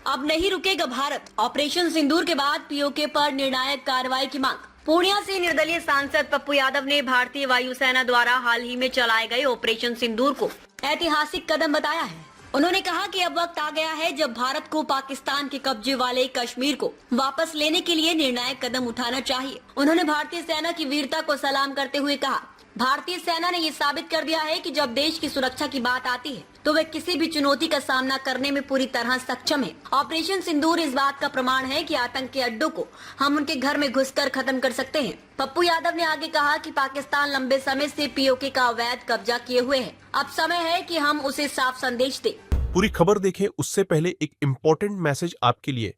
अब नहीं रुकेगा भारत, ऑपरेशन सिंदूर के बाद पीओके पर निर्णायक कार्रवाई की मांग। पूर्णिया से निर्दलीय सांसद पप्पू यादव ने भारतीय वायुसेना द्वारा हाल ही में चलाए गए ऑपरेशन सिंदूर को ऐतिहासिक कदम बताया है। उन्होंने कहा कि अब वक्त आ गया है जब भारत को पाकिस्तान के कब्जे वाले कश्मीर को वापस लेने के लिए निर्णायक कदम उठाना चाहिए। उन्होंने भारतीय सेना की वीरता को सलाम करते हुए कहा, भारतीय सेना ने ये साबित कर दिया है कि जब देश की सुरक्षा की बात आती है तो वे किसी भी चुनौती का सामना करने में पूरी तरह सक्षम है। ऑपरेशन सिंदूर इस बात का प्रमाण है कि आतंक के अड्डों को हम उनके घर में घुसकर खत्म कर सकते हैं। पप्पू यादव ने आगे कहा कि पाकिस्तान लंबे समय से पीओके का अवैध कब्जा किए हुए है। अब समय है कि हम उसे साफ संदेश दें। पूरी खबर देखें उससे पहले एक इम्पोर्टेंट मैसेज आपके लिए।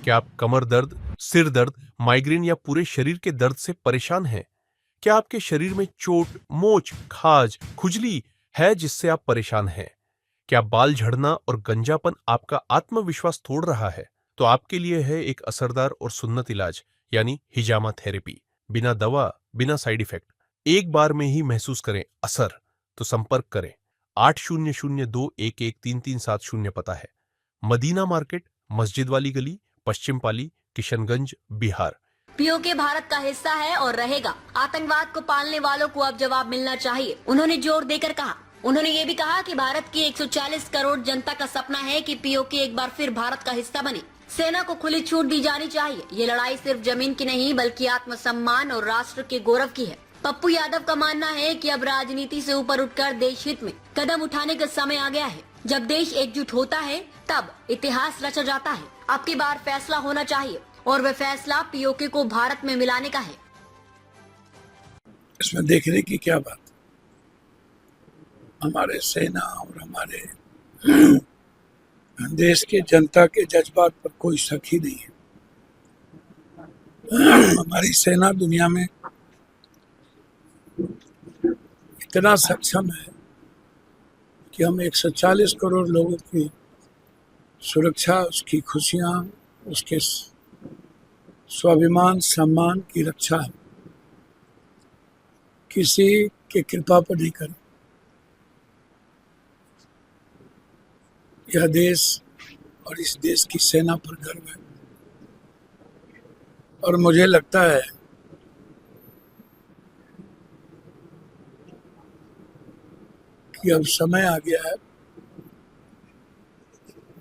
क्या आप कमर दर्द, सिर दर्द, माइग्रेन या पूरे शरीर के दर्द से परेशान हैं? क्या आपके शरीर में चोट, मोच, खाज, खुजली है जिससे आप परेशान हैं? क्या बाल झड़ना और गंजापन आपका आत्मविश्वास तोड़ रहा है? तो आपके लिए है एक असरदार और सुन्नत इलाज, यानी हिजामा थेरेपी। बिना दवा, बिना साइड इफेक्ट, एक बार में ही महसूस करें असर। तो संपर्क करें। 8002113370 पता है। मदीना मार्केट, मस्जिद वाली गली, पश्चिम पाली, किशनगंज, बिहार। पीओके भारत का हिस्सा है और रहेगा। आतंकवाद को पालने वालों को अब जवाब मिलना चाहिए, उन्होंने जोर देकर कहा। उन्होंने ये भी कहा कि भारत की 140 करोड़ जनता का सपना है कि पीओके एक बार फिर भारत का हिस्सा बने। सेना को खुली छूट दी जानी चाहिए। ये लड़ाई सिर्फ जमीन की नहीं बल्कि आत्मसम्मान और राष्ट्र के गौरव की है। पप्पू यादव का मानना है कि अब राजनीति से ऊपर उठकर देश हित में कदम उठाने का समय आ गया है। जब देश एकजुट होता है तब इतिहास रचा जाता है। अब की बार फैसला होना चाहिए और वह फैसला पीओके को भारत में मिलाने का है। इसमें देखने की क्या बात, हमारे सेना और हमारे देश के जनता के जज्बात पर कोई शक ही नहीं है। हमारी सेना दुनिया में इतना सक्षम है कि हम 140 करोड़ लोगों की सुरक्षा, उसकी खुशियां, उसके स्वाभिमान सम्मान की रक्षा किसी के कृपा पर नहीं करें। यह देश और इस देश की सेना पर गर्व है और मुझे लगता है कि अब समय आ गया है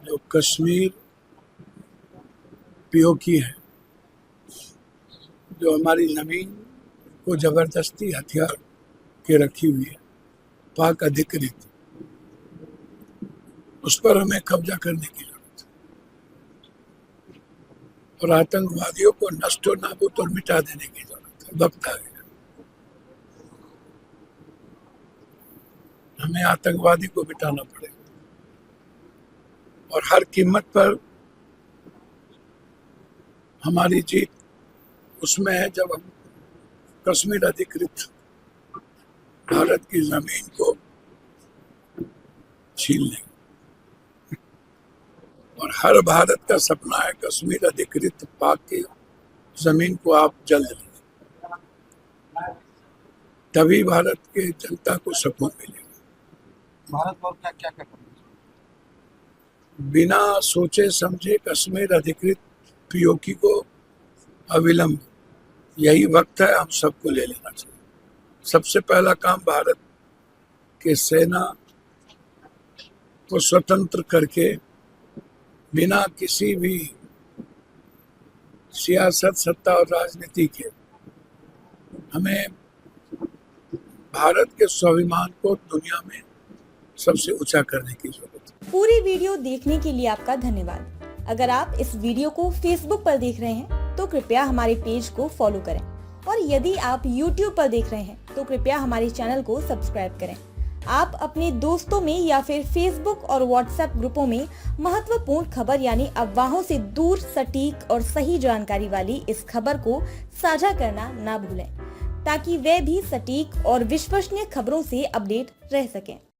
जो कश्मीर पीओके है, जो हमारी जमीन को जबरदस्ती हथियार के रखी हुई है, पाक अधिकृत, उस पर हमें कब्जा करने की जरूरत है और आतंकवादियों को नष्टो नाबूद और मिटा देने की जरूरत है। वक्त आ गया, हमें आतंकवादी को मिटाना पड़ेगा और हर कीमत पर हमारी जीत उसमें है जब हम कश्मीर अधिकृत भारत की जमीन को छीन लेंगे। और हर भारत का सपना है कश्मीर अधिकृत पाक की जमीन को आप जल्द लें, तभी भारत के जनता को सुकून मिलेगा। भारत को क्या क्या करना है? बिना सोचे समझे कश्मीर अधिकृत पीओके को अविलंब, यही वक्त है, हम सबको ले लेना चाहिए। सबसे पहला काम भारत के सेना को स्वतंत्र करके बिना किसी भी सियासत, सत्ता और राजनीति के हमें भारत के स्वाभिमान को दुनिया में सबसे ऊंचा करने की जरूरत है। पूरी वीडियो देखने के लिए आपका धन्यवाद। अगर आप इस वीडियो को फेसबुक पर देख रहे हैं तो कृपया हमारे पेज को फॉलो करें और यदि आप यूट्यूब पर देख रहे हैं तो कृपया हमारे चैनल को सब्सक्राइब करें। आप अपने दोस्तों में या फिर फेसबुक और व्हाट्सएप ग्रुपों में महत्वपूर्ण खबर यानी अफवाहों से दूर सटीक और सही जानकारी वाली इस खबर को साझा करना ना भूलें ताकि वे भी सटीक और विश्वसनीय खबरों से अपडेट रह सकें।